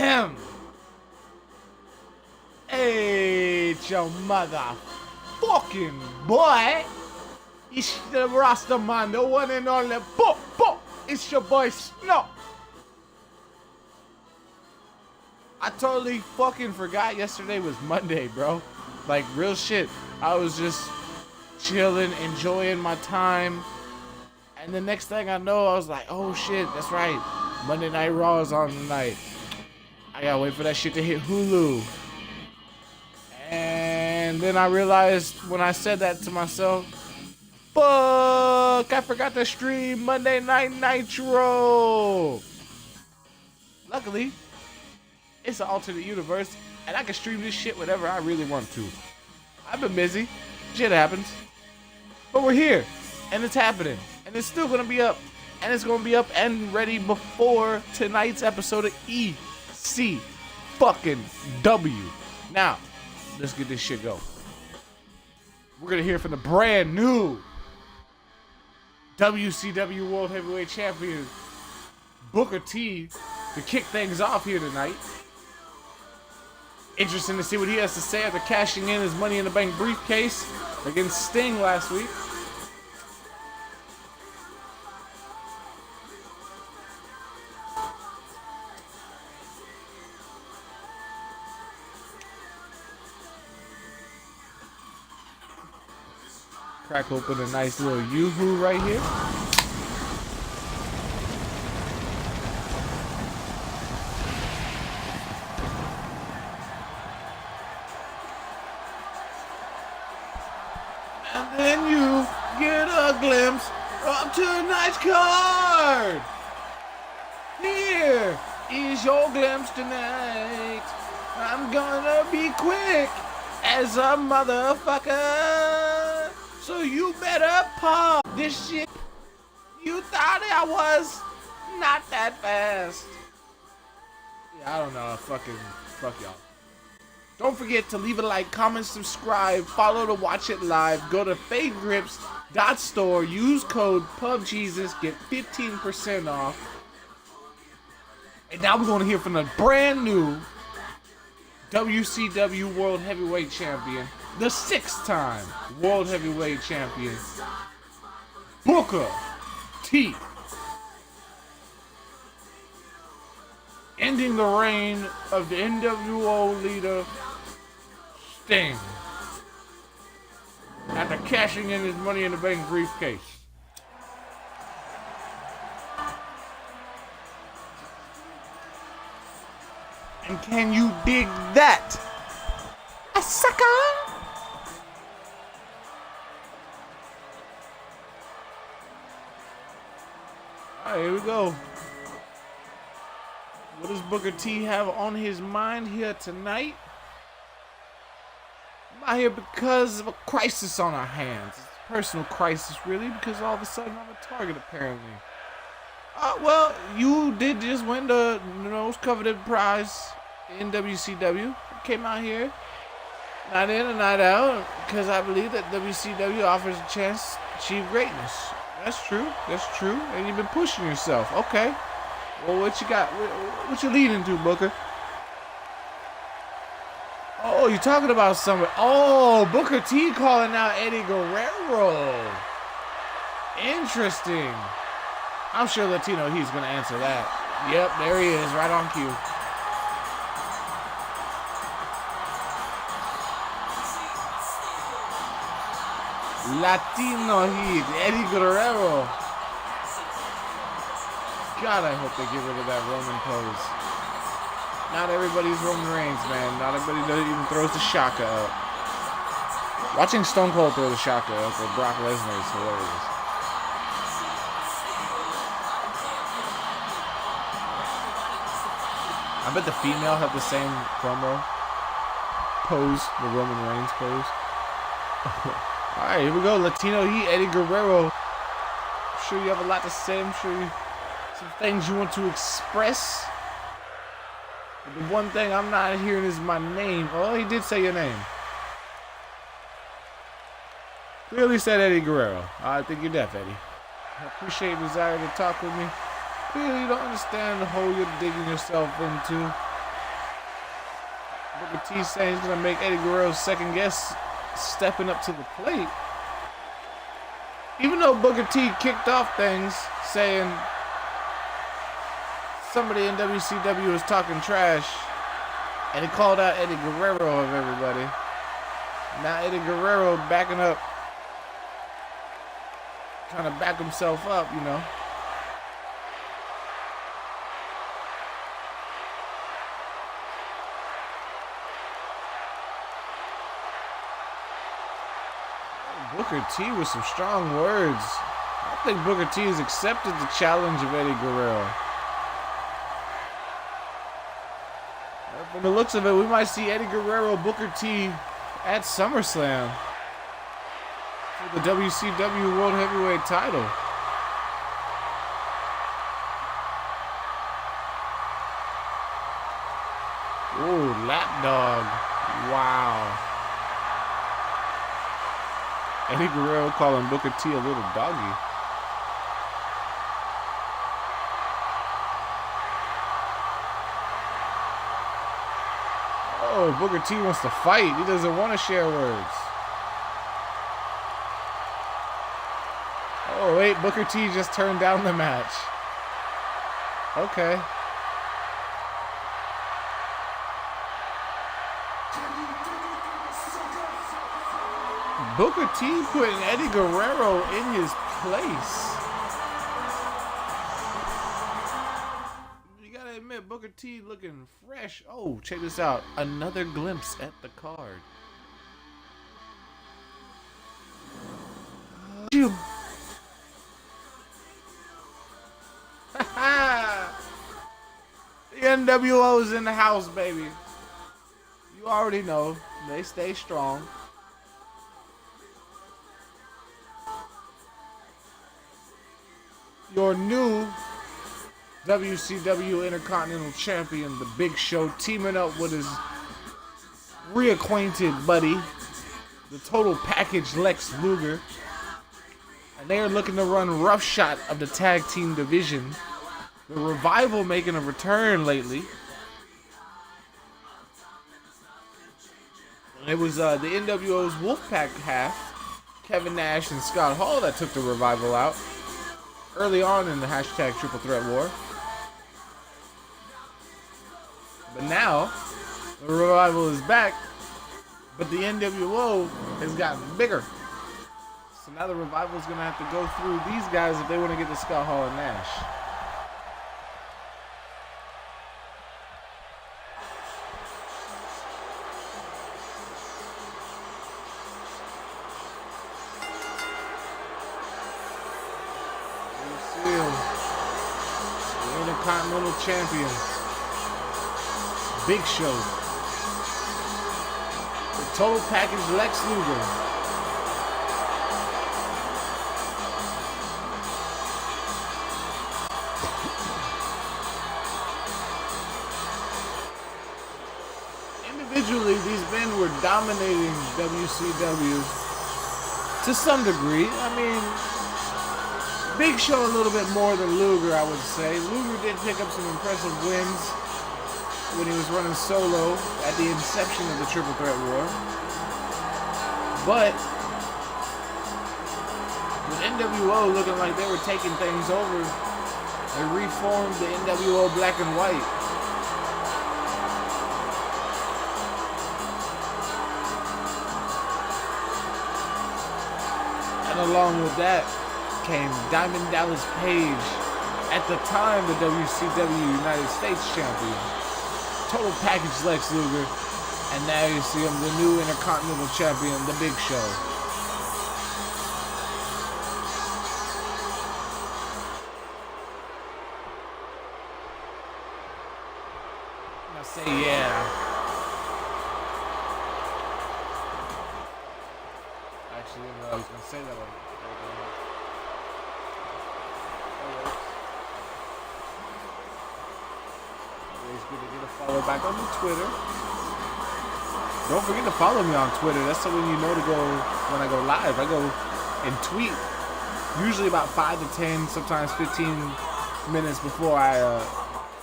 him. Hey, it's your motherfucking boy. It's the Rasta man, the one and only. It's your boy Snow. I totally fucking forgot yesterday was Monday, bro. Like, real shit. I was just chilling, enjoying my time. And the next thing I know, I was like, oh shit, that's right. Monday Night Raw is on tonight. I gotta wait for that shit to hit Hulu. And then I realized when I said that to myself, fuck, I forgot to stream Monday Night Nitro. Luckily, it's an alternate universe, and I can stream this shit whenever I really want to. I've been busy. Shit happens. But we're here, and it's happening. And it's still going to be up. And it's going to be up and ready before tonight's episode of EC fucking W. Now, let's get this shit going. We're going to hear from the brand new WCW World Heavyweight Champion, Booker T, to kick things off here tonight. Interesting to see what he has to say after cashing in his Money in the Bank briefcase against Sting last week. Crack open a nice little yoo-hoo right here. And then you get a glimpse of tonight's card. Here is your glimpse tonight. I'm gonna be quick as a motherfucker. So you better pop this shit. You thought I was not that fast. Yeah, I don't know. Fuck y'all. Don't forget to leave a like, comment, subscribe, follow to watch it live. Go to favegrips.store, use code PubGesus, get 15% off. And now we're going to hear from the brand new WCW World Heavyweight Champion, the 6-time World Heavyweight Champion, Booker T. Ending the reign of the NWO leader, Sting, after cashing in his Money in the Bank briefcase. And can you dig that? A sucker! Alright, here we go. What does Booker T have on his mind here tonight? I'm out here because of a crisis on our hands. It's a personal crisis, really, because all of a sudden I'm a target, apparently. Well, you did just win the most coveted prize in WCW. Came out here, night in and night out, because I believe that WCW offers a chance to achieve greatness. That's true. That's true. And you've been pushing yourself. Okay. Well, what you got? What you leading to, Booker? Oh, you're talking about somebody. Oh, Booker T calling out Eddie Guerrero. Interesting. I'm sure Latino He's going to answer that. Yep, there he is, right on cue. Latino Heat, Eddie Guerrero. God, I hope they get rid of that Roman pose. Not everybody's Roman Reigns, man. Not everybody even throws the shaka up. Watching Stone Cold throw the shaka up with Brock Lesnar is hilarious. I bet the female had the same promo pose, the Roman Reigns pose. Alright, here we go. Latino Heat, Eddie Guerrero. I'm sure you have a lot to say. I'm sure you some things you want to express. But the one thing I'm not hearing is my name. Oh, he did say your name. Clearly said Eddie Guerrero. I think you're deaf, Eddie. I appreciate your desire to talk with me. Clearly you don't understand the hole you're digging yourself into. Booker T saying he's gonna make Eddie Guerrero's second guess stepping up to the plate. Even though Booker T kicked off things saying somebody in WCW was talking trash, and he called out Eddie Guerrero of everybody. Now Eddie Guerrero backing up, trying to back himself up, you know. Booker T with some strong words. I think Booker T has accepted the challenge of Eddie Guerrero. From the looks of it, we might see Eddie Guerrero, Booker T at SummerSlam for the WCW World Heavyweight title. Ooh, lapdog. Wow. Eddie Guerrero calling Booker T a little doggy. Oh, Booker T wants to fight. He doesn't want to share words. Oh, wait, Booker T just turned down the match. Okay. Booker T putting Eddie Guerrero in his place. You gotta admit, Booker T looking fresh. Oh, check this out. Another glimpse at the card. The NWO's in the house, baby. You already know. They stay strong. Your new WCW Intercontinental Champion, The Big Show, teaming up with his reacquainted buddy, the Total Package Lex Luger. And they are looking to run roughshod of the tag team division. The Revival making a return lately. It was the NWO's Wolfpack half, Kevin Nash and Scott Hall, that took the Revival out early on in the hashtag Triple Threat War. But now, the Revival is back, but the NWO has gotten bigger. So now the Revival is going to have to go through these guys if they want to get to Scott Hall and Nash. Intercontinental Champion, Big Show, the Total Package Lex Luger, individually these men were dominating WCW to some degree. I mean, Big Show a little bit more than Luger, I would say. Luger did pick up some impressive wins when he was running solo at the inception of the Triple Threat War. But with NWO looking like they were taking things over, they reformed the NWO Black and White. And along with that came Diamond Dallas Page, at the time the WCW United States Champion, Total Package Lex Luger, and now you see him, the new Intercontinental Champion, The Big Show. Now say yeah. Actually, I was gonna say that one. Good to get a follow back on Twitter. Don't forget to follow me on Twitter. That's something you know to go when I go live. I go and tweet usually about 5 to 10, sometimes 15 minutes before I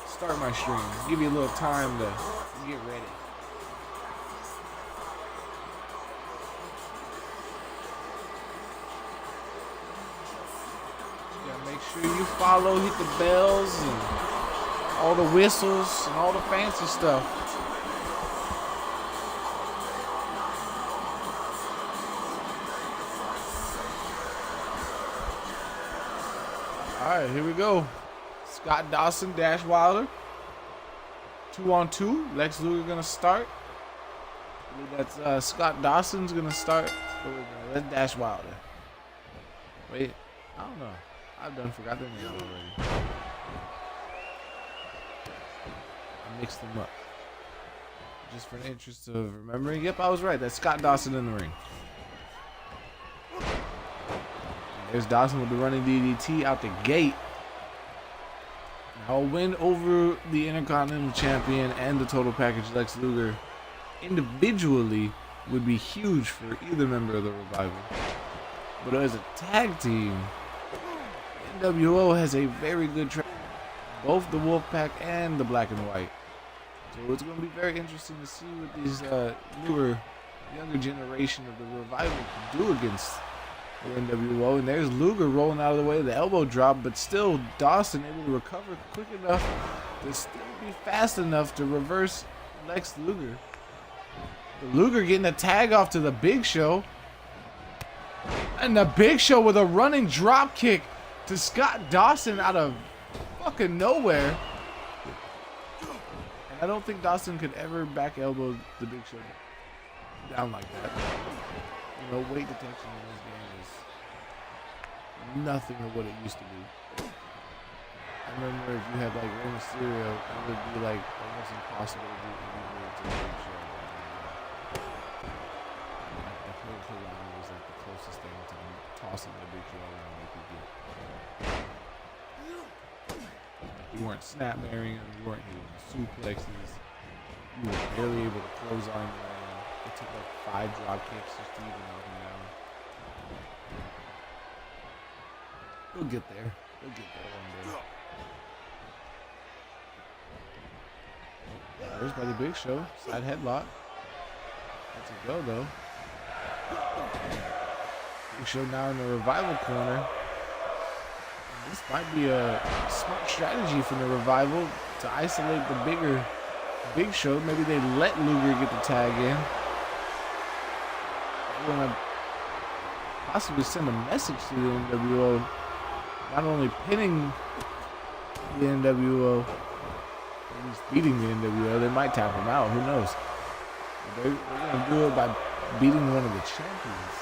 start my stream. Give you a little time to get ready. sure you follow, hit the bells, and all the whistles, and all the fancy stuff. Alright, here we go. Scott Dawson, Dash Wilder. 2-on-2. Lex Luger gonna start. That's Scott Dawson's gonna start. Let's Dash Wilder. Wait, I don't know. I've done forgot their name already. I mixed them up. Just for the interest of remembering. Yep, I was right. That's Scott Dawson in the ring. There's Dawson with the running DDT out the gate. Now, a win over the Intercontinental Champion and the total package Lex Luger individually would be huge for either member of the Revival. But as a tag team, NWO has a very good track. Both the Wolfpack and the Black and White. So it's going to be very interesting to see what these younger generation of the Revival can do against the NWO. And there's Luger rolling out of the way, the elbow drop, but still Dawson able to recover quick enough to still be fast enough to reverse Lex Luger. Luger getting a tag off to the Big Show. And the Big Show with a running drop kick to Scott Dawson out of fucking nowhere. And I don't think Dawson could ever back elbow the Big Show down like that. You know, weight detection in this game is nothing of what it used to be. I remember if you had like Rey Mysterio, it would be like almost impossible to do anything to the Big Show. I think Kalani was like the closest thing to tossing the Big Show around you could get. You weren't snap marrying him, you weren't hitting suplexes, you were barely able to close on him. It took like 5 drop kicks just to even knock him down. We'll get there. We'll get there one day. There's by the Big Show. Side headlock. That's a go though. Big Show now in the Revival corner. This might be a smart strategy from the Revival to isolate the bigger Big Show. Maybe they let Luger get the tag in. They want to possibly send a message to the NWO. Not only pinning the NWO, at least beating the NWO, they might tap him out. Who knows? They're going to do it by beating one of the champions.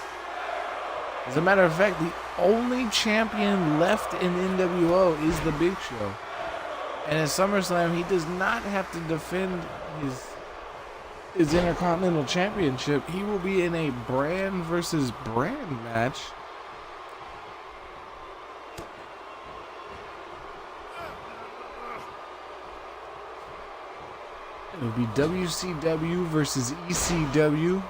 As a matter of fact, the only champion left in NWO is the Big Show. And at SummerSlam, he does not have to defend his Intercontinental Championship. He will be in a brand versus brand match. It will be WCW versus ECW.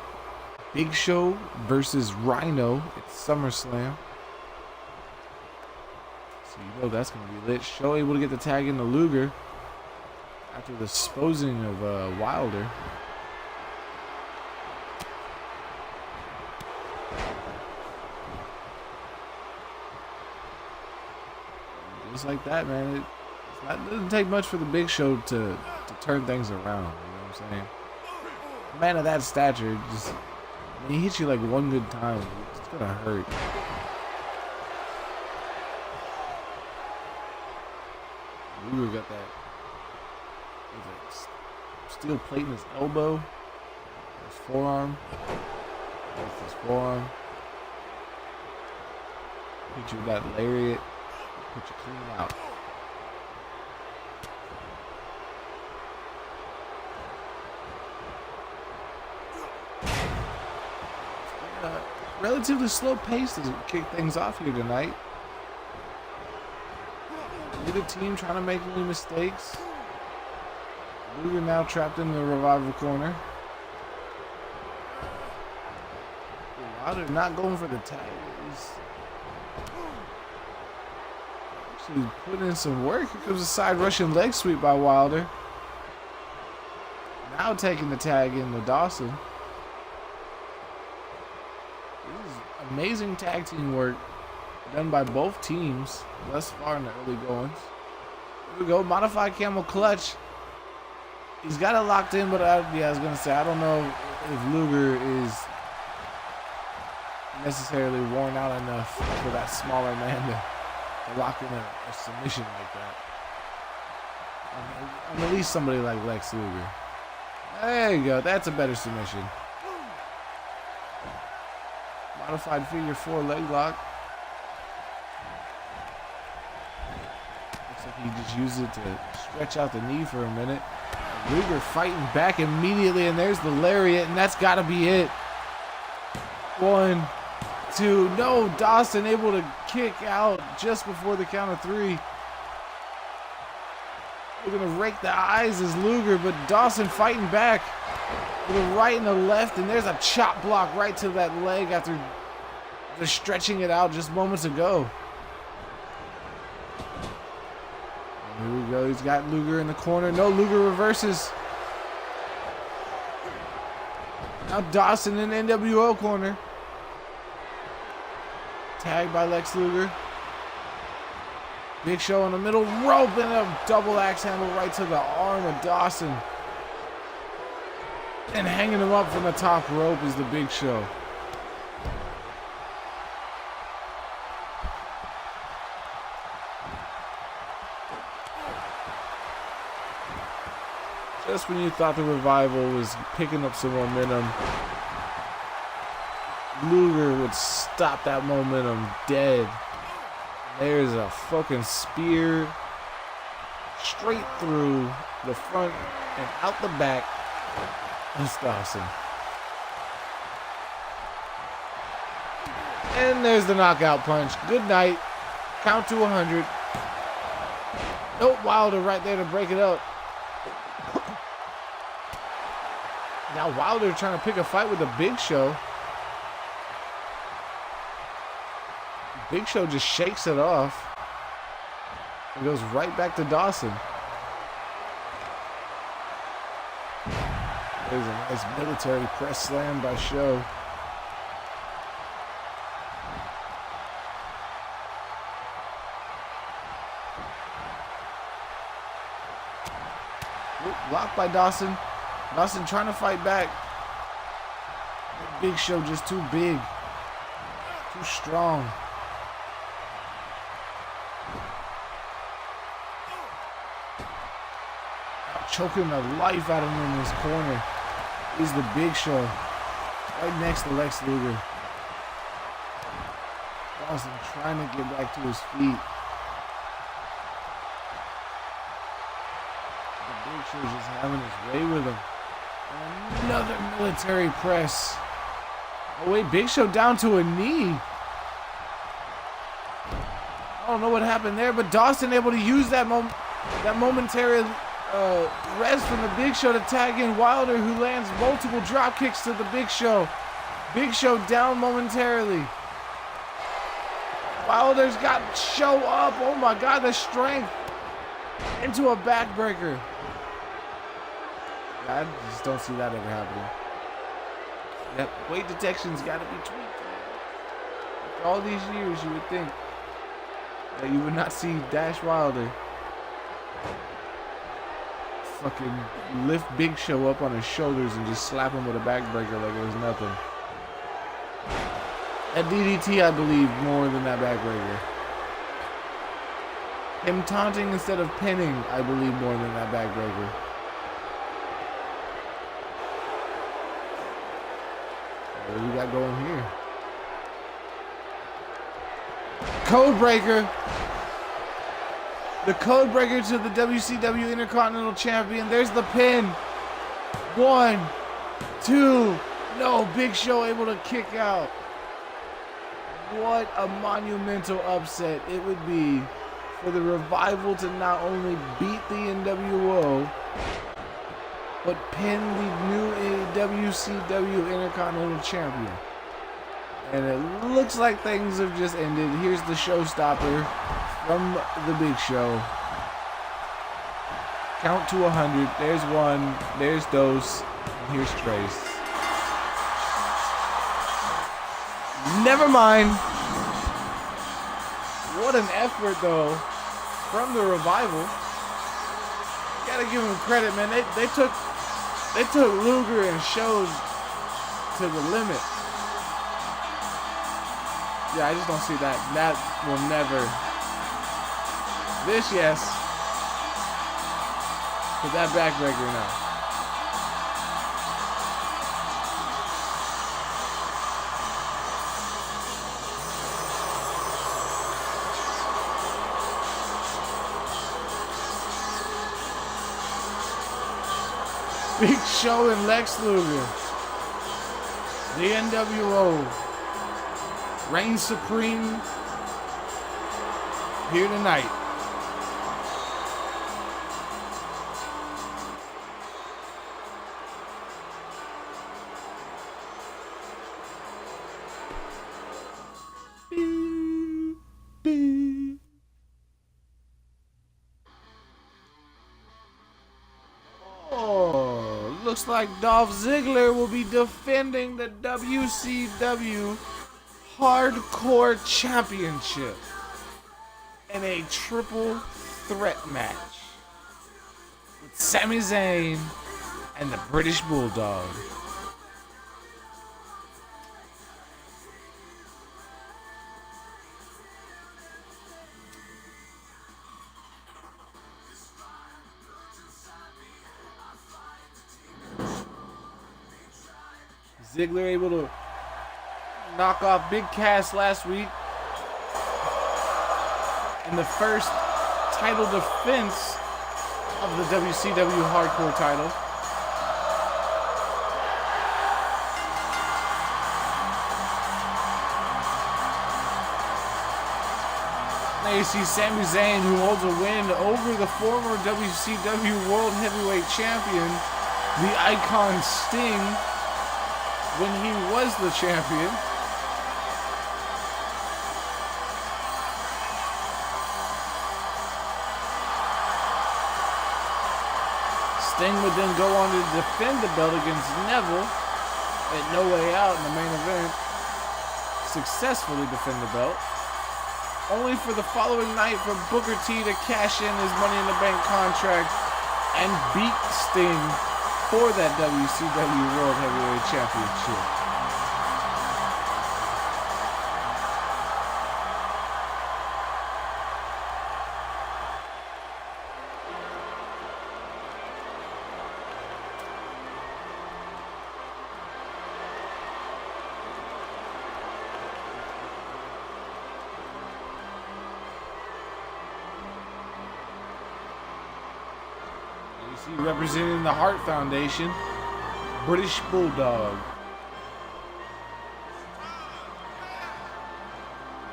Big Show versus Rhino at SummerSlam. So you know that's going to be lit. Show able to get the tag into Luger after the disposing of Wilder. Just like that, man. It doesn't take much for the Big Show to turn things around. You know what I'm saying? A man of that stature, just when he hits you like one good time, it's gonna hurt. Luger got that steel plate in his elbow, his forearm, that's his forearm. Hit you with that lariat, put you clean out. Relatively slow pace to kick things off here tonight. Neither team trying to make any mistakes. Luger now trapped in the Revival corner. Wilder not going for the tag. He's actually putting in some work. Here comes a side Russian leg sweep by Wilder. Now taking the tag in with Dawson. Amazing tag team work done by both teams thus far in the early goings. Here we go, modified camel clutch. He's got it locked in, but yeah, I was gonna say, I don't know if Luger is necessarily worn out enough for that smaller man to lock in a submission like that. I mean, at least somebody like Lex Luger. There you go, that's a better submission. Modified figure 4 leg lock. Looks like he just used it to stretch out the knee for a minute. Luger fighting back immediately, and there's the lariat, and that's got to be it. 1, 2, no, Dawson able to kick out just before the count of 3. We're going to rake the eyes as Luger, but Dawson fighting back with a right and a left, and there's a chop block right to that leg after just stretching it out just moments ago. Here we go. He's got Luger in the corner. No, Luger reverses. Now Dawson in the NWO corner. Tagged by Lex Luger. Big Show in the middle. Rope and a double axe handle right to the arm of Dawson. And hanging him up from the top rope is the Big Show. Just when you thought the Revival was picking up some momentum, Luger would stop that momentum dead. There's a fucking spear straight through the front and out the back. That's Dawson. And there's the knockout punch. Good night. Count to 100. Nope, Wilder right there to break it up. Now Wilder trying to pick a fight with the Big Show. Big Show just shakes it off and goes right back to Dawson. There's a nice military press slam by Show. Blocked by Dawson. Dawson trying to fight back. Big Show just too big. Too strong. Choking the life out of him in his corner is the Big Show. Right next to Lex Luger. Dawson trying to get back to his feet. The Big Show's just having his way with him. And another military press. Oh wait, Big Show down to a knee. I don't know what happened there, but Dawson able to use that momentary rest from the Big Show to tag in Wilder, who lands multiple drop kicks to the Big Show. Big Show down momentarily. Wilder's got Show up. Oh my God, the strength into a backbreaker. I just don't see that ever happening. That weight detection's got to be tweaked. After all these years, you would think that you would not see Dash Wilder fucking lift Big Show up on his shoulders and just slap him with a backbreaker like it was nothing. That DDT, I believe, more than that backbreaker. Him taunting instead of pinning, I believe, more than that backbreaker. What do we got going here? Code breaker. The code breaker to the WCW Intercontinental Champion. There's the pin. 1, 2. No, Big Show able to kick out. What a monumental upset it would be for the Revival to not only beat the NWO, but pin the new WCW Intercontinental Champion. And it looks like things have just ended. Here's the showstopper from the Big Show. Count to 100. There's 1. There's Dos. And here's Trace. Never mind. What an effort, though, from the Revival. Gotta give them credit, man. They took Luger and shows to the limit. Yeah, I just don't see that. That will never. This, yes. But that backbreaker, no. Big Show and Lex Luger. The NWO reigns supreme here tonight. Looks like Dolph Ziggler will be defending the WCW Hardcore Championship in a triple threat match with Sami Zayn and the British Bulldog. Ziggler able to knock off Big Cass last week in the first title defense of the WCW Hardcore title. Now you see Sami Zayn, who holds a win over the former WCW World Heavyweight Champion, the Icon Sting, when he was the champion. Sting would then go on to defend the belt against Neville at No Way Out in the main event, successfully defend the belt, only for the following night for Booker T to cash in his Money in the Bank contract and beat Sting for that WCW World Heavyweight Championship. Representing the Hart Foundation, British Bulldog.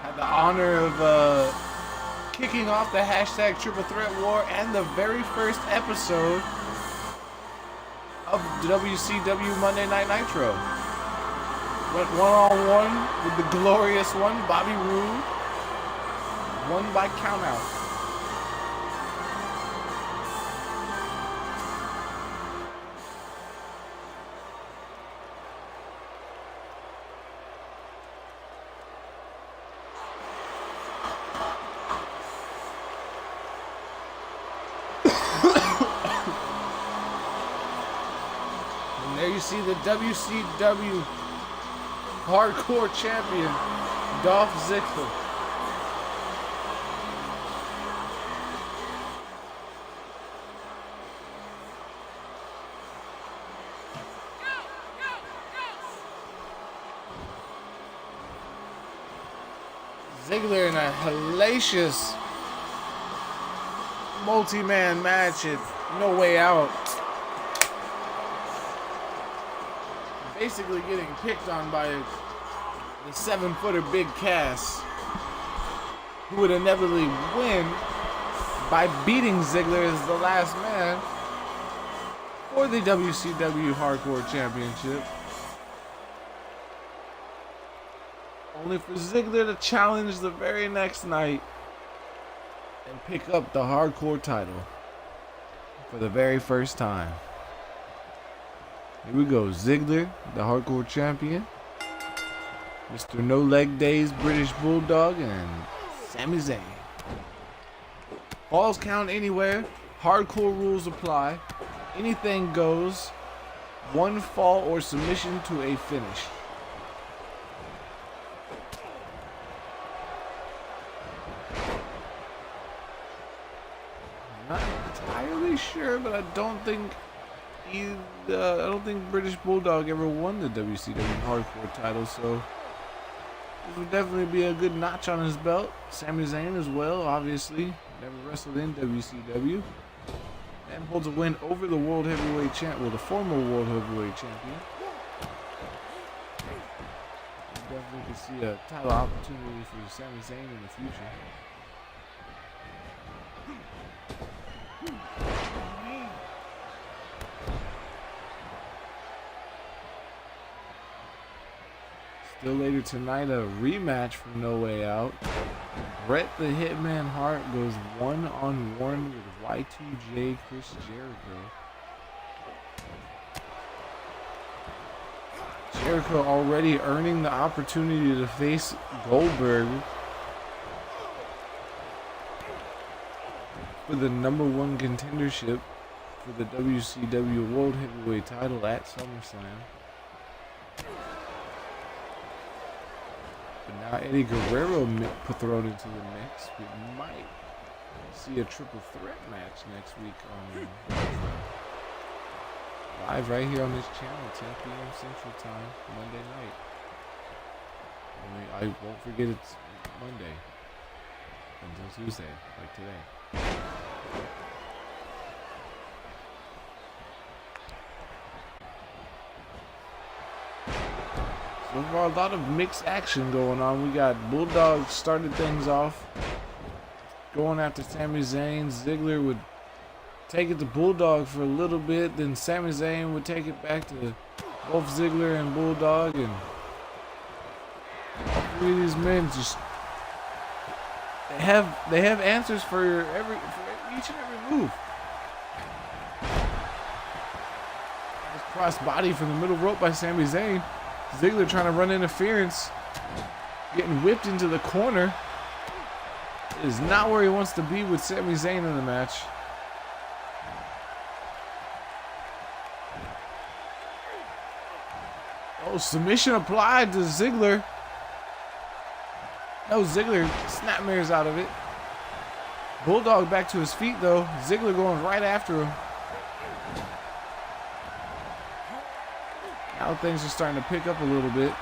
Had the honor of kicking off the hashtag Triple Threat War and the very first episode of WCW Monday Night Nitro. Went one-on-one with the glorious one, Bobby Roode. Won by countout. You see the WCW Hardcore Champion, Dolph Ziggler. Ziggler in a hellacious multi-man match at No Way Out. Basically getting picked on by the 7-footer Big Cass, who would inevitably win by beating Ziggler as the last man for the WCW Hardcore Championship. Only for Ziggler to challenge the very next night and pick up the Hardcore title for the very first time. Here we go, Ziggler, the Hardcore Champion, Mr. No Leg Days British Bulldog, and Sami Zayn. Falls count anywhere. Hardcore rules apply. Anything goes. One fall or submission to a finish. Not entirely sure, but I don't think British Bulldog ever won the WCW Hardcore title, so this would definitely be a good notch on his belt. Sami Zayn as well, obviously, never wrestled in WCW, and holds a win over the World Heavyweight Champ, well, the former World Heavyweight Champion. You definitely could see a title opportunity for Sami Zayn in the future. Still later tonight, a rematch from No Way Out. Bret the Hitman Hart goes one-on-one with Y2J Chris Jericho. Jericho already earning the opportunity to face Goldberg for the #1 contendership for the WCW World Heavyweight title at SummerSlam. But now Eddie Guerrero thrown into the mix. We might see a triple threat match next week on live right here on this channel, 10 p.m. Central Time, Monday night. I won't forget it's Monday until Tuesday, like today. So far, a lot of mixed action going on. We got Bulldog started things off, going after Sami Zayn. Ziggler would take it to Bulldog for a little bit, then Sami Zayn would take it back to both Ziggler and Bulldog, and all three of these men just they have answers for each and every move. This cross body from the middle rope by Sami Zayn. Ziggler trying to run interference, getting whipped into the corner. It is not where he wants to be with Sami Zayn in the match. Oh, submission applied to Ziggler. No, Ziggler snapmares out of it. Bulldog back to his feet though. Ziggler going right after him. Now things are starting to pick up a little bit.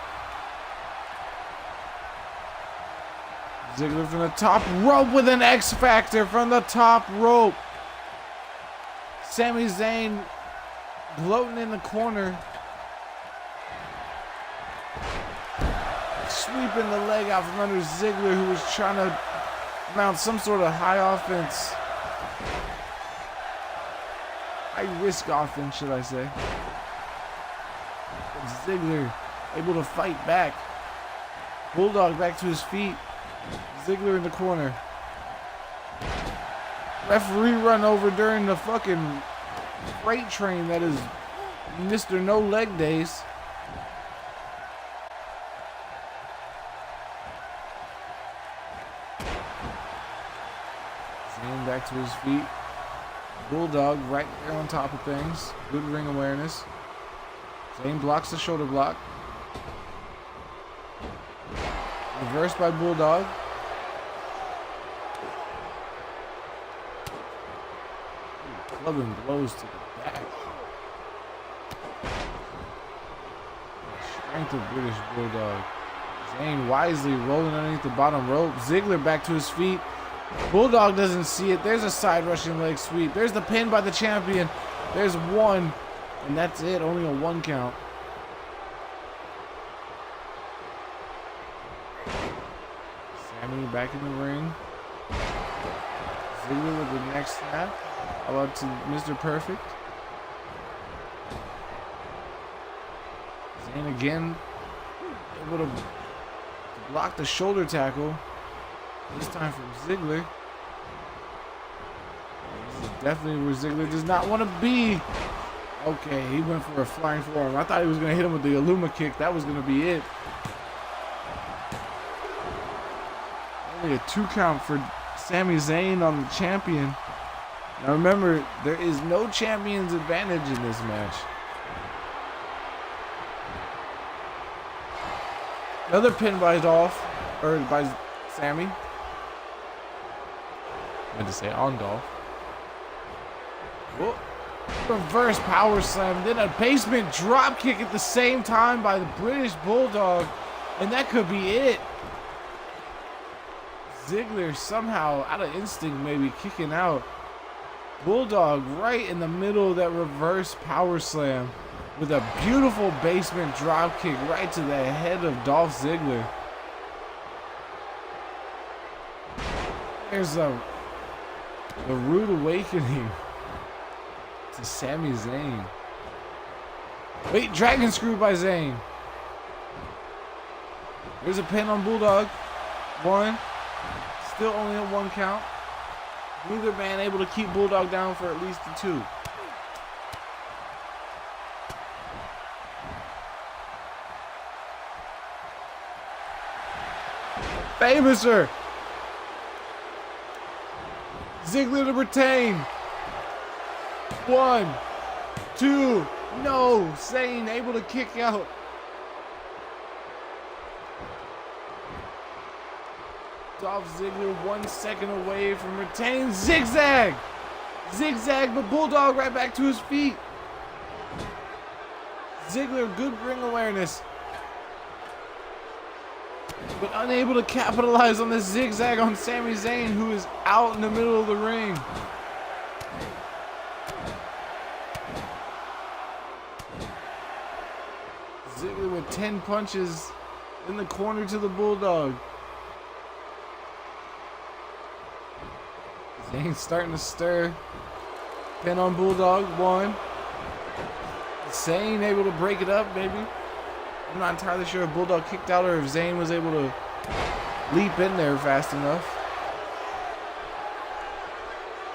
Ziggler from the top rope with an X Factor from the top rope. Sami Zayn gloating in the corner. Sweeping the leg out from under Ziggler, who was trying to mount some sort of high offense. High risk offense, should I say. Ziggler able to fight back. Bulldog back to his feet. Ziggler in the corner. Referee run over during the fucking freight train that is Mr. No Leg Days. Zayn back to his feet. Bulldog right there on top of things. Good ring awareness. Zayn blocks the shoulder block. Reversed by Bulldog. Clubbing blows to the back. Strength of British Bulldog. Zayn wisely rolling underneath the bottom rope. Ziggler back to his feet. Bulldog doesn't see it. There's a side rushing leg sweep. There's the pin by the champion. There's one. And that's it, only a 1 count. Sami back in the ring. Ziggler with the next snap. How about to Mr. Perfect? Zayn again able to block the shoulder tackle. This time from Ziggler. This is definitely where Ziggler does not want to be. Okay, he went for a flying forearm. I thought he was going to hit him with the Illuma kick. That was going to be it. Only a 2 count for Sami Zayn on the champion. Now remember, there is no champion's advantage in this match. Another pin by Dolph, or by Sami. I meant to say on Dolph. Whoa. Reverse power slam, then a basement drop kick at the same time by the British Bulldog, and that could be it. Ziggler somehow, out of instinct maybe, kicking out. Bulldog right in the middle of that reverse power slam with a beautiful basement drop kick right to the head of Dolph Ziggler. There's a rude awakening to Sami Zayn. Wait, dragon screw by Zayn. There's a pin on Bulldog. 1. Still only a 1 count. Neither man able to keep Bulldog down for at least a 2. Famouser. Ziggler to retain. 1, 2, no. Zayn able to kick out. Dolph Ziggler 1 second away from retaining. Zigzag! Zigzag, but Bulldog right back to his feet. Ziggler, good ring awareness, but unable to capitalize on this zigzag on Sami Zayn, who is out in the middle of the ring. Ziggler with 10 punches in the corner to the Bulldog. Zayn starting to stir. Pin on Bulldog. 1. Zayn able to break it up, maybe. I'm not entirely sure if Bulldog kicked out or if Zayn was able to leap in there fast enough.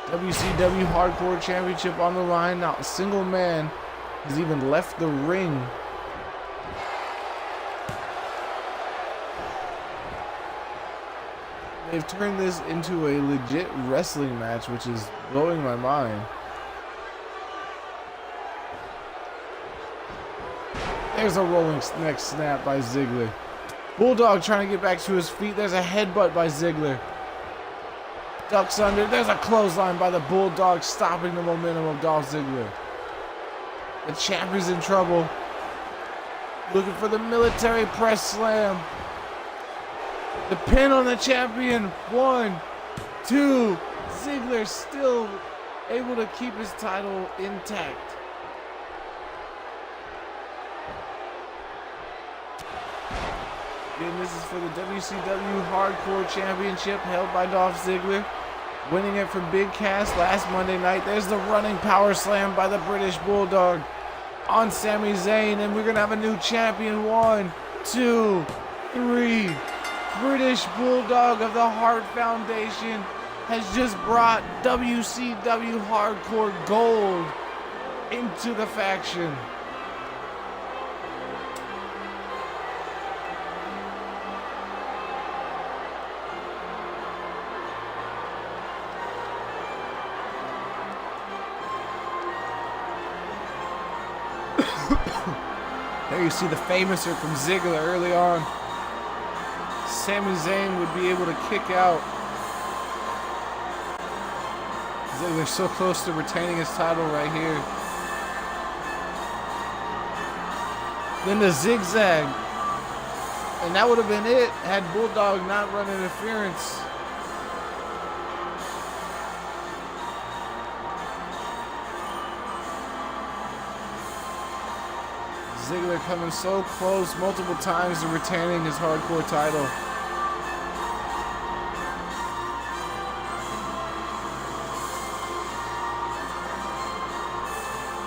WCW Hardcore Championship on the line. Not a single man has even left the ring. They've turned this into a legit wrestling match, which is blowing my mind. There's a rolling neck snap by Ziggler. Bulldog trying to get back to his feet. There's a headbutt by Ziggler. Ducks under. There's a clothesline by the Bulldog, stopping the momentum of Dolph Ziggler. The champ is in trouble. Looking for the military press slam. The pin on the champion. 1, 2. Ziggler still able to keep his title intact. Again, this is for the WCW Hardcore Championship held by Dolph Ziggler. Winning it from Big Cass last Monday night. There's the running power slam by the British Bulldog on Sami Zayn. And we're going to have a new champion. 1, 2, 3. British Bulldog of the Hart Foundation has just brought WCW Hardcore Gold into the faction. There you see the famouser from Ziggler early on. Sami Zayn would be able to kick out. Ziggler so close to retaining his title right here. Then the zigzag. And that would have been it had Bulldog not run interference. Ziggler coming so close multiple times to retaining his hardcore title.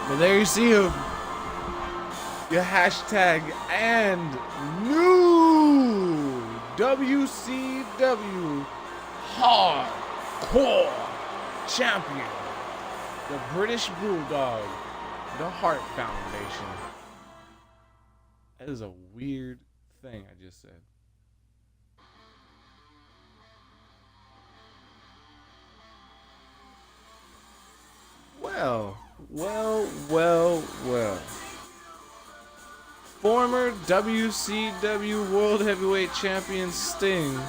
But there you see him. Your hashtag and new WCW Hardcore Champion, the British Bulldog, the Hart Foundation. That is a weird thing I just said. Well. Former WCW World Heavyweight Champion Sting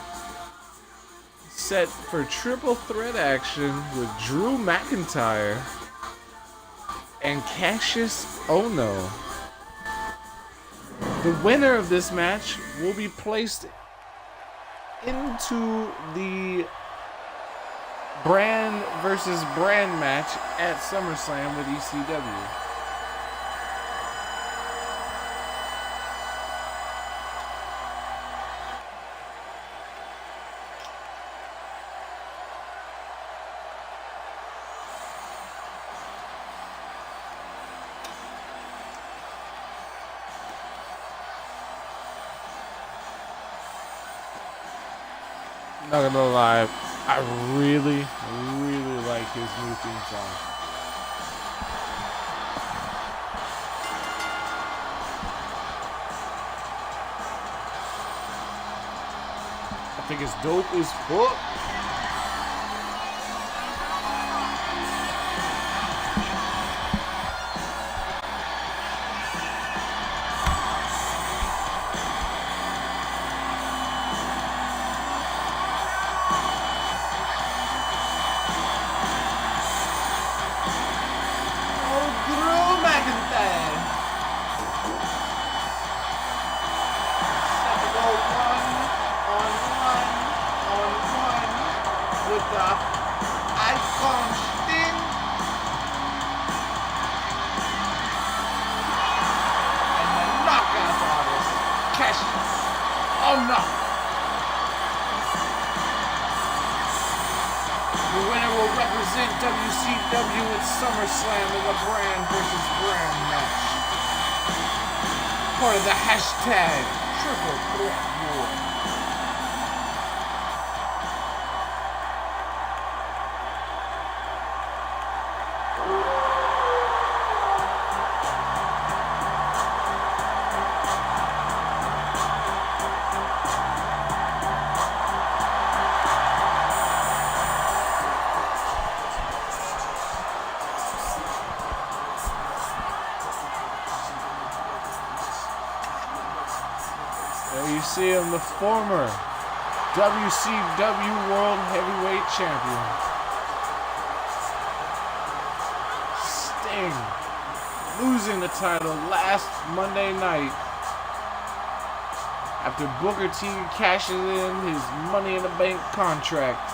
set for triple threat action with Drew McIntyre and Cassius Ohno. The winner of this match will be placed into the brand versus brand match at SummerSlam with ECW. Not gonna lie, I really like his new theme song. I think it's dope as fuck. WCW at SummerSlam in a brand versus brand match. Part of the hashtag Triple Threat War. There you see him, the former WCW World Heavyweight Champion. Sting losing the title last Monday night after Booker T cashes in his Money in the Bank contract.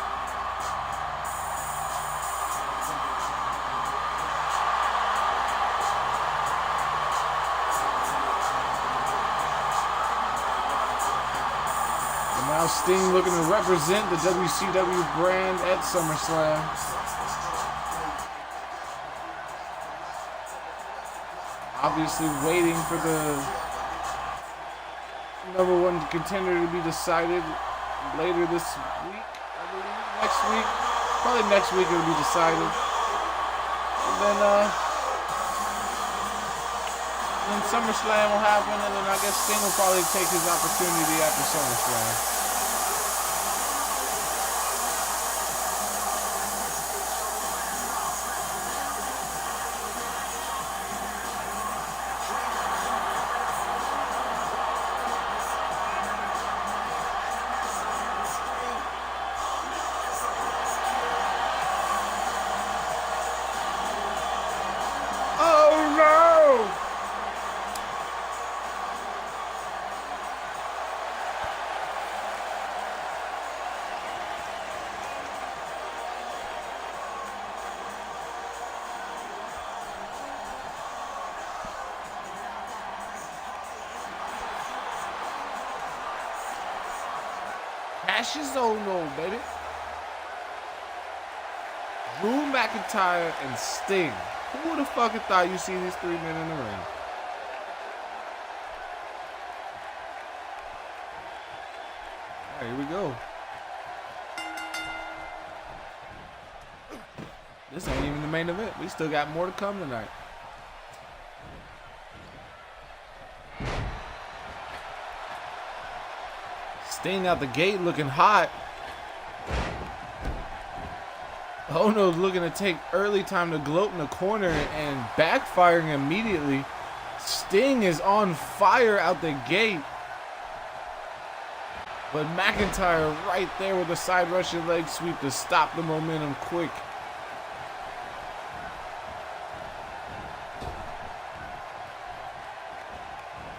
Now Sting looking to represent the WCW brand at SummerSlam. Obviously waiting for the #1 contender to be decided later this week, I believe. Next week. Probably next week it'll be decided. And then SummerSlam will happen, and then I guess Sting will probably take his opportunity after SummerSlam. Cassius Ohno, baby. Drew McIntyre and Sting. Who the fuck thought you see these three men in the ring? All right, here we go. This ain't even the main event. We still got more to come tonight. Sting out the gate looking hot. Ono's looking to take early time to gloat in the corner and backfiring immediately. Sting is on fire out the gate. But McIntyre right there with a side Russian leg sweep to stop the momentum quick.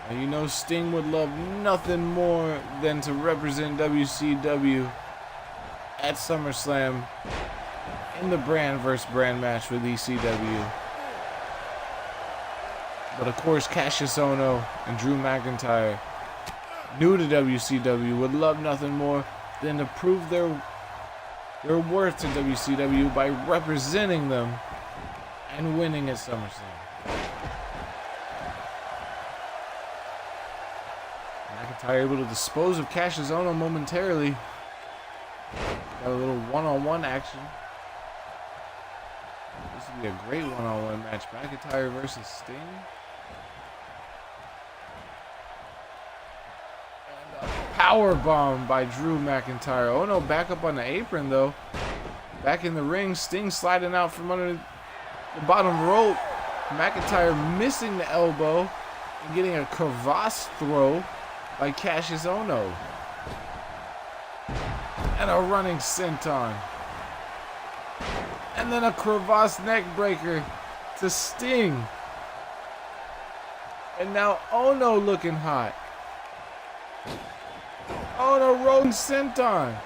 And you know Sting would love nothing more than to represent WCW at SummerSlam in the brand versus brand match with ECW. But of course, Cassius Ohno and Drew McIntyre, new to WCW, would love nothing more than to prove their worth to WCW by representing them and winning at SummerSlam. McIntyre able to dispose of Cassius Ohno momentarily. Got a little one-on-one action. This would be a great one-on-one match. McIntyre versus Sting. And a power bomb by Drew McIntyre. Ohno back up on the apron though. Back in the ring. Sting sliding out from under the bottom rope. McIntyre missing the elbow and getting a crevasse throw by Cassius Ohno. And a running senton. And then a crevasse neck breaker to Sting. And now Ohno looking hot. Ohno rolling senton.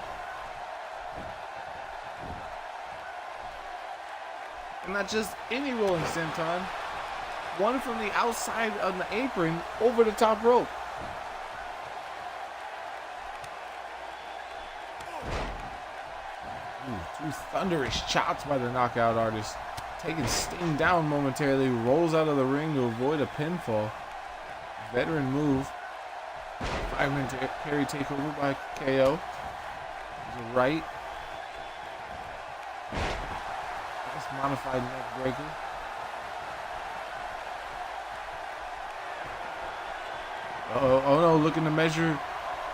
And not just any rolling senton. One from the outside of the apron over the top rope. Two thunderous chops by the knockout artist. Taking Sting down momentarily. Rolls out of the ring to avoid a pinfall. Veteran move. Fireman carry takeover by KO. There's a right. Nice modified neck breaker. Oh no, looking to measure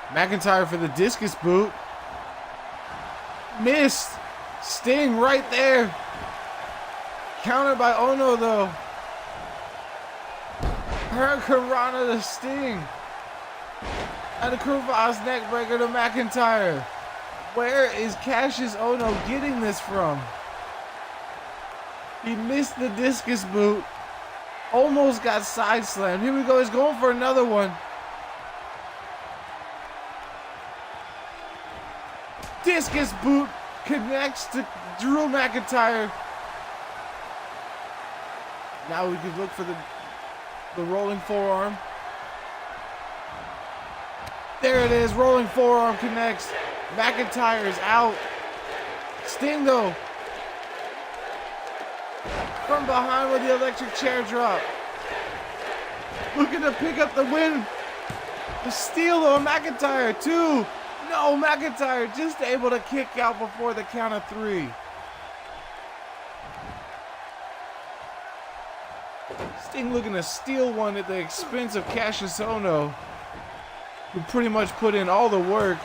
McIntyre for the discus boot. Missed. Sting right there. Countered by Ohno though. Hurricanrana to Sting. And a crevasse neck breaker to McIntyre. Where is Cassius Ohno getting this from? He missed the discus boot. Almost got side slammed. Here we go. He's going for another one. Discus boot connects to Drew McIntyre. Now we can look for the rolling forearm. There it is. Rolling forearm connects. McIntyre is out. Sting though. From behind with the electric chair drop. Looking to pick up the win. The steal on McIntyre too. No, McIntyre just able to kick out before the count of 3. Sting looking to steal one at the expense of Cassius Ohno, who pretty much put in all the work.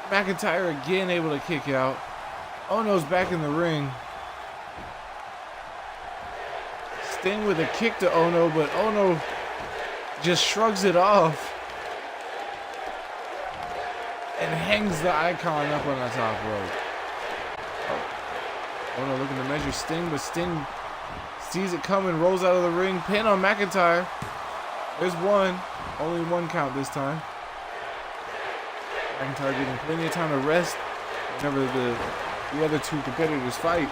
McIntyre again able to kick out. Ohno's back in the ring. Sting with a kick to Ohno, but Ohno just shrugs it off. And hangs the icon up on the top rope. Ohno looking to measure Sting, but Sting sees it coming, rolls out of the ring, pin on McIntyre. There's one. Only one count this time. McIntyre getting plenty of time to rest whenever the other two competitors fight.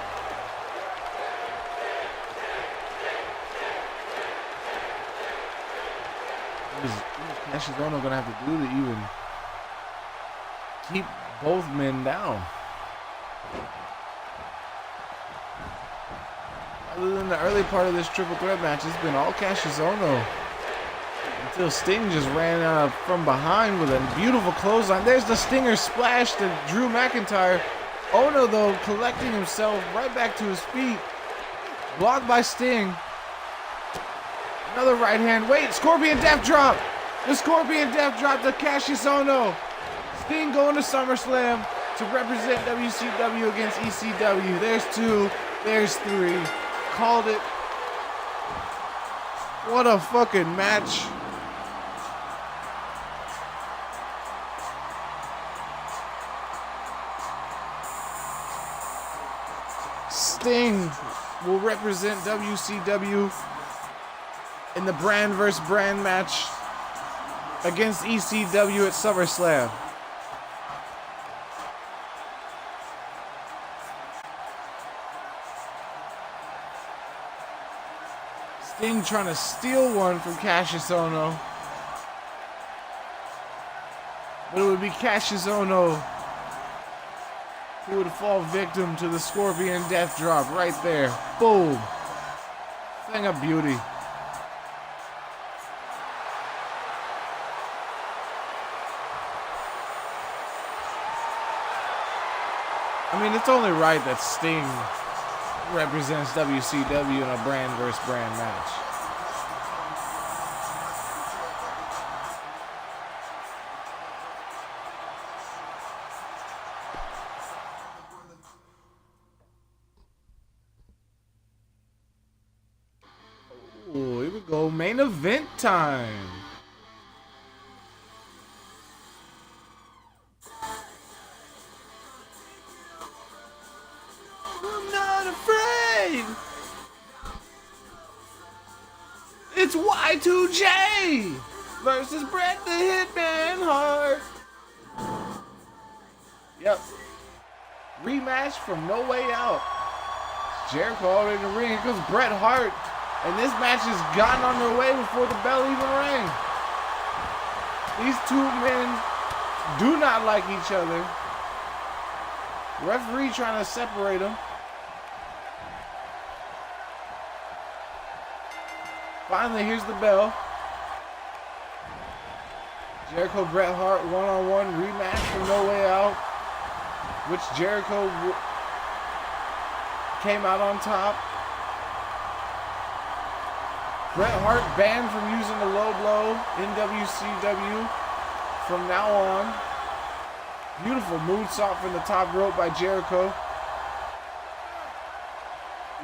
What is Cassius Ohno gonna have to do to even keep both men down? Other than the early part of this triple threat match, it's been all Cassius Ohno. Until Sting just ran out from behind with a beautiful clothesline. There's the Stinger splash to Drew McIntyre. Ohno, though, collecting himself right back to his feet. Blocked by Sting. Another right hand. Wait, Scorpion Death Drop. The Scorpion Death Drop to Cassius Ohno. Sting going to SummerSlam. to represent WCW against ECW. There's 2, there's 3. Called it. What a fucking match. Sting will represent WCW in the brand versus brand match against ECW at SummerSlam. Sting trying to steal one from Cassius Ohno. But it would be Cassius Ohno who would fall victim to the Scorpion Death Drop right there. Boom. Thing of beauty. I mean, it's only right that Sting represents WCW in a brand versus brand match. Oh, here we go. Main event time. It's Y2J versus Bret the Hitman Hart. Yep. Rematch from No Way Out. Jericho already in the ring. Here comes Bret Hart. And this match has gotten underway before the bell even rang. These 2 men do not like each other. Referee trying to separate them. Finally, here's the bell. Jericho, Bret Hart, one-on-one rematch from No Way Out, which Jericho came out on top. Bret Hart banned from using the low blow in WCW from now on. Beautiful moonsault from the top rope by Jericho.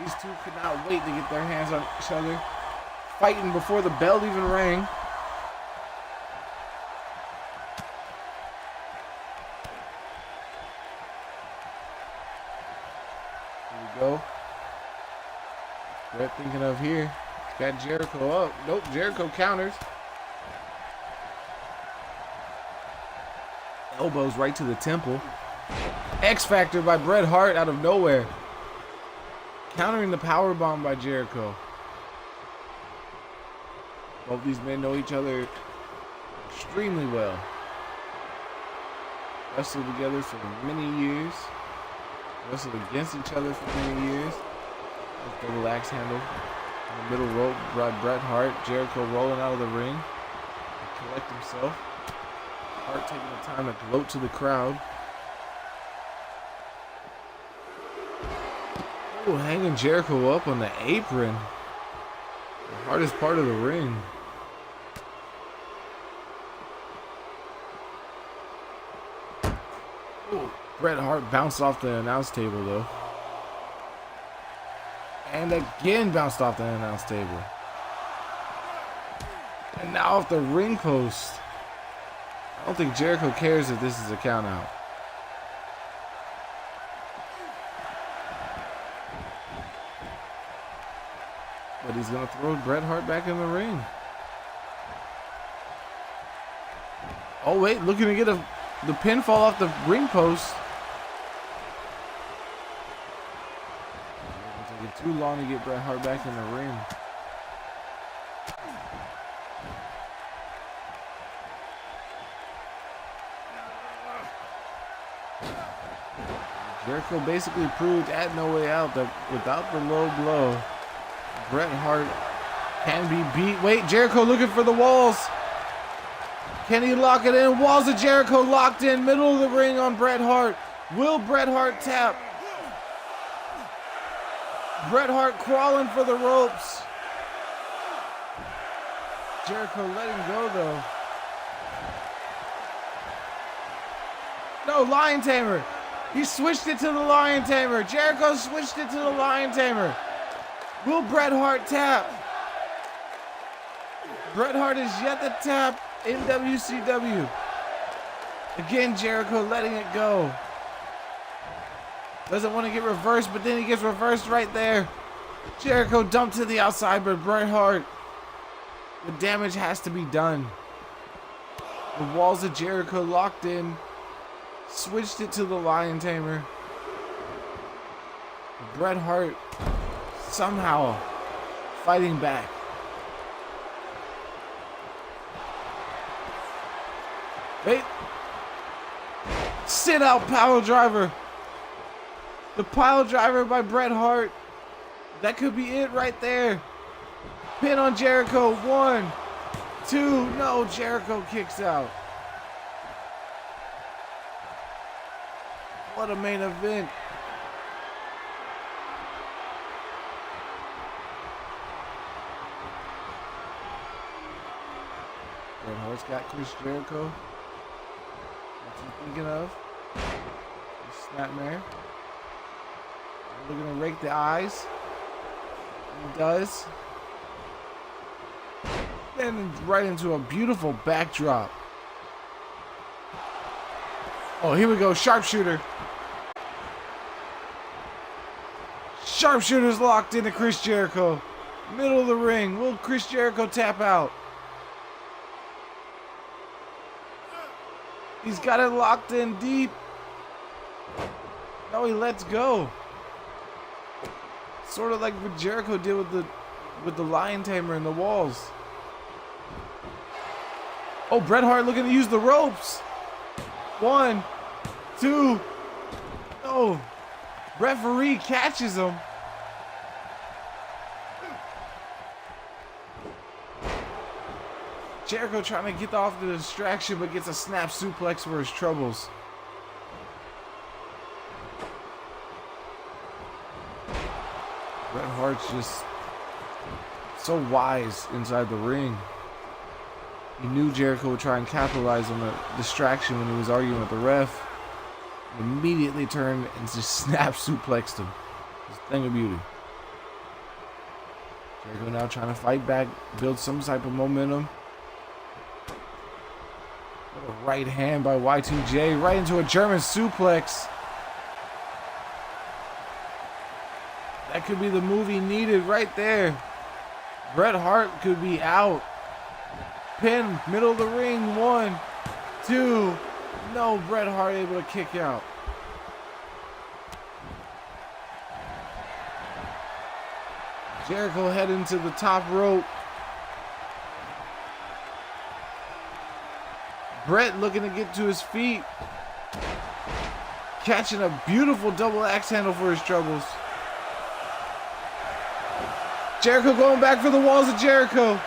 These 2 could not wait to get their hands on each other. Fighting before the bell even rang. Here we go. Bret thinking of here. Got Jericho up. Nope, Jericho counters. Elbows right to the temple. X Factor by Bret Hart out of nowhere. Countering the powerbomb by Jericho. Both these men know each other extremely well. Wrestled together for many years. Wrestled against each other for many years. Double axe handle on the middle rope by Bret Hart. Jericho rolling out of the ring to collect himself. Hart taking the time to gloat to the crowd. Oh, hanging Jericho up on the apron. The hardest part of the ring. Ooh, Bret Hart bounced off the announce table though. And again bounced off the announce table. And now off the ring post. I don't think Jericho cares if this is a count out. But he's going to throw Bret Hart back in the ring. Oh wait, looking to get the pinfall off the ring post. It's taking too long to get Bret Hart back in the ring. Jericho basically proved at No Way Out that without the low blow, Bret Hart can be beat. Wait, Jericho looking for the walls. Can he lock it in? Walls of Jericho locked in, middle of the ring on Bret Hart. Will Bret Hart tap? Bret Hart crawling for the ropes. Jericho letting go though. No, Lion Tamer. He switched it to the Lion Tamer. Jericho switched it to the Lion Tamer. Will Bret Hart tap? Bret Hart is yet to tap in WCW. Again, Jericho letting it go. Doesn't want to get reversed, but then he gets reversed right there. Jericho dumped to the outside, but Bret Hart, the damage has to be done. The walls of Jericho locked in. Switched it to the Lion Tamer. Bret Hart somehow fighting back. Wait. Sit out pile driver. The pile driver by Bret Hart. That could be it right there. Pin on Jericho. 1, 2. No, Jericho kicks out. What a main event. Bret Hart's got Chris Jericho. What's he thinking of? Snapmare. We're gonna rake the eyes. He does. Then right into a beautiful backdrop. Oh, here we go. Sharpshooter. Sharpshooter's locked into Chris Jericho. Middle of the ring. Will Chris Jericho tap out? He's got it locked in deep. No, he lets go. Sort of like what Jericho did with the Lion Tamer and the walls. Oh, Bret Hart looking to use the ropes. 1, 2. No. Referee catches him. Jericho trying to get off the distraction, but gets a snap suplex for his troubles. Bret Hart's just so wise inside the ring. He knew Jericho would try and capitalize on the distraction when he was arguing with the ref. He immediately turned and just snap suplexed him. It's a thing of beauty. Jericho now trying to fight back, build some type of momentum. What a right hand by Y2J right into a German suplex. That could be the move he needed right there. Bret Hart could be out. Pin, middle of the ring. 1, 2. No, Bret Hart able to kick out. Jericho heading to the top rope. Bret looking to get to his feet. Catching a beautiful double axe handle for his troubles. Jericho going back for the walls of Jericho.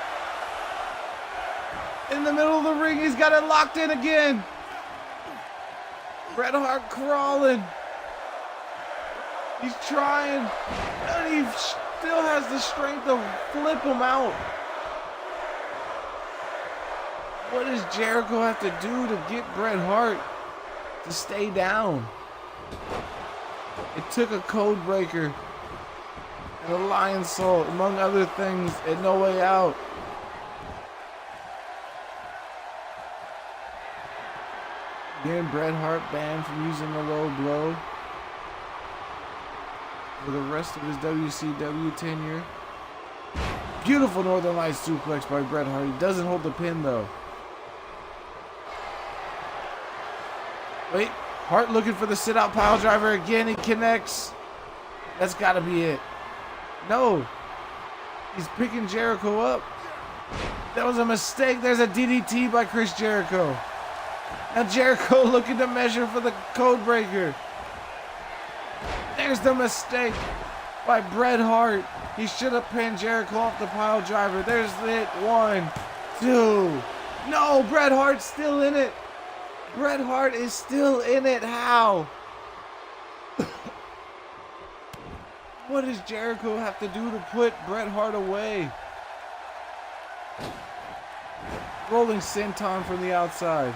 In the middle of the ring, he's got it locked in again. Bret Hart crawling. He's trying, and he still has the strength to flip him out. What does Jericho have to do to get Bret Hart to stay down? It took a code breaker and a lion salt, among other things, and no way out. Again, Bret Hart banned from using the low blow for the rest of his WCW tenure. Beautiful Northern Lights suplex by Bret Hart. He doesn't hold the pin though. Wait, Hart looking for the sit-out pile driver again. He connects. That's got to be it. No, he's picking Jericho up. That was a mistake. There's a DDT by Chris Jericho. Now Jericho looking to measure for the code breaker. There's the mistake by Bret Hart. He should have pinned Jericho off the pile driver. There's it. 1, 2. No, Bret Hart's still in it. Bret Hart is still in it. How? What does Jericho have to do to put Bret Hart away? Rolling senton from the outside.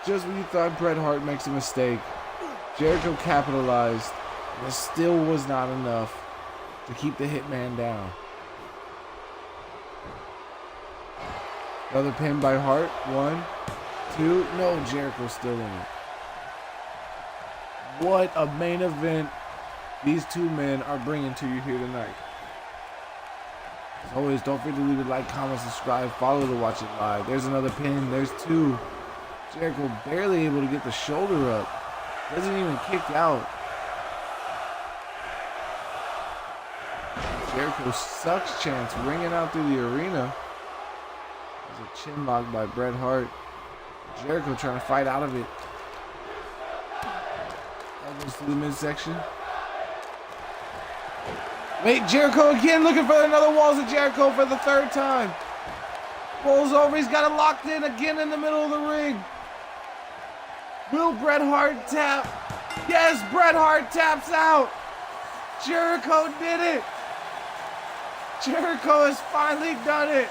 Just when you thought Bret Hart makes a mistake, Jericho capitalized, and it still was not enough to keep the Hitman down. Another pin by Hart. 1, 2. No, Jericho's still in it. What a main event these two men are bringing to you here tonight. As always, don't forget to leave a like, comment, subscribe, follow to watch it live. There's another pin. There's 2. Jericho barely able to get the shoulder up. Doesn't even kick out. Jericho sucks chance ringing out through the arena. There's a chin lock by Bret Hart. Jericho trying to fight out of it. Elbows to the midsection. Wait, Jericho again looking for another Walls of Jericho for the 3rd time. Rolls over, he's got it locked in again in the middle of the ring. Will Bret Hart tap? Yes, Bret Hart taps out. Jericho did it. Jericho has finally done it.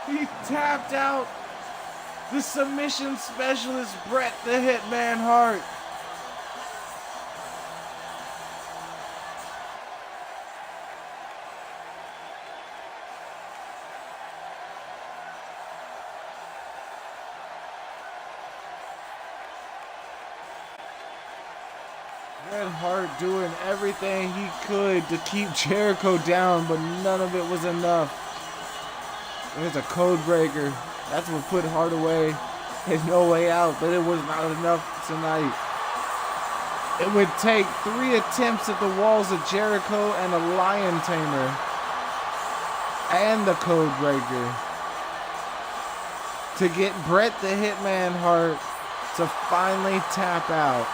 He tapped out the submission specialist, Bret the Hitman Hart. Bret Hart doing everything he could to keep Jericho down, but none of it was enough. There's a code breaker. That's what put Hart away. There's no way out, but it was not enough tonight. It would take 3 attempts at the Walls of Jericho and a Lion Tamer and the code breaker to get Bret the Hitman Hart to finally tap out.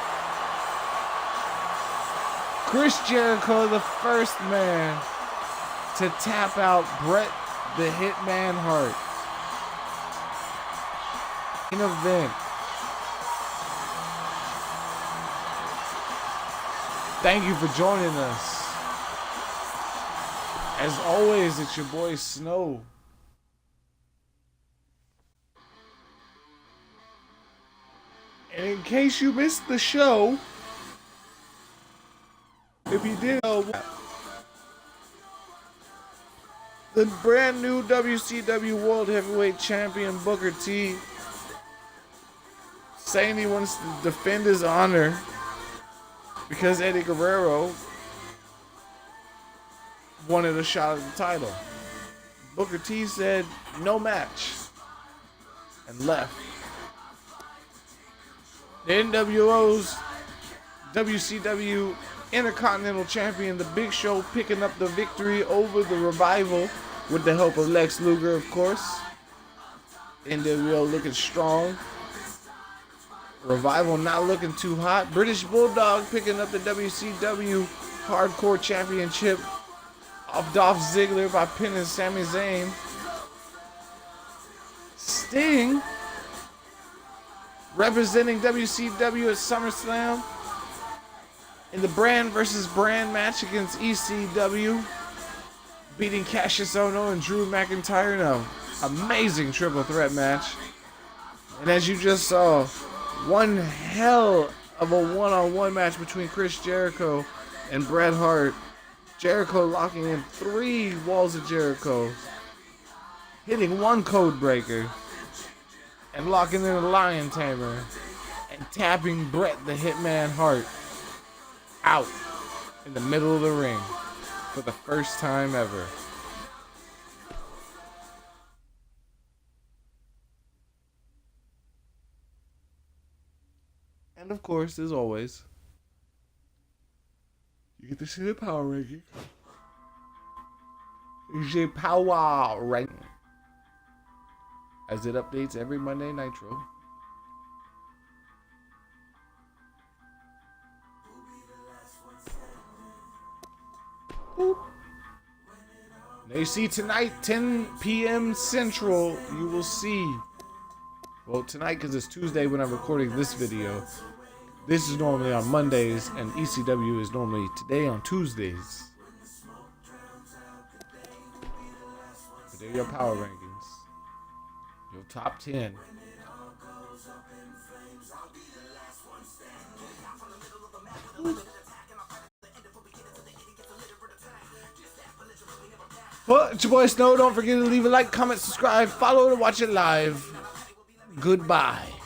Chris Jericho, the first man to tap out Bret the Hitman Hart. Main event. Thank you for joining us. As always, it's your boy Snow. And in case you missed the show, if you did know, the brand new WCW World Heavyweight Champion Booker T saying he wants to defend his honor because Eddie Guerrero wanted a shot at the title. Booker T said no match and left. The NWO's WCW Intercontinental Champion, The Big Show, picking up the victory over the Revival with the help of Lex Luger, of course. NWO looking strong. Revival not looking too hot. British Bulldog picking up the WCW Hardcore Championship off Dolph Ziggler by pinning Sami Zayn. Sting representing WCW at SummerSlam in the brand versus brand match against ECW, beating Cassius Ohno and Drew McIntyre in an amazing triple threat match. And as you just saw, one hell of a one-on-one match between Chris Jericho and Bret Hart. Jericho locking in 3 Walls of Jericho, hitting 1 code breaker, and locking in a Lion Tamer, and tapping Bret the Hitman Hart out in the middle of the ring for the first time ever. And of course, as always, you get to see the power ranking. The power ranking, as it updates every Monday Nitro. Boop. Now you see tonight, 10 p.m. Central, you will see. Well, tonight, because it's Tuesday when I'm recording this video. This is normally on Mondays, and ECW is normally today on Tuesdays. But they're your power rankings. Your top 10. Well, it's your boy Snow. Don't forget to leave a like, comment, subscribe, follow to watch it live. Goodbye.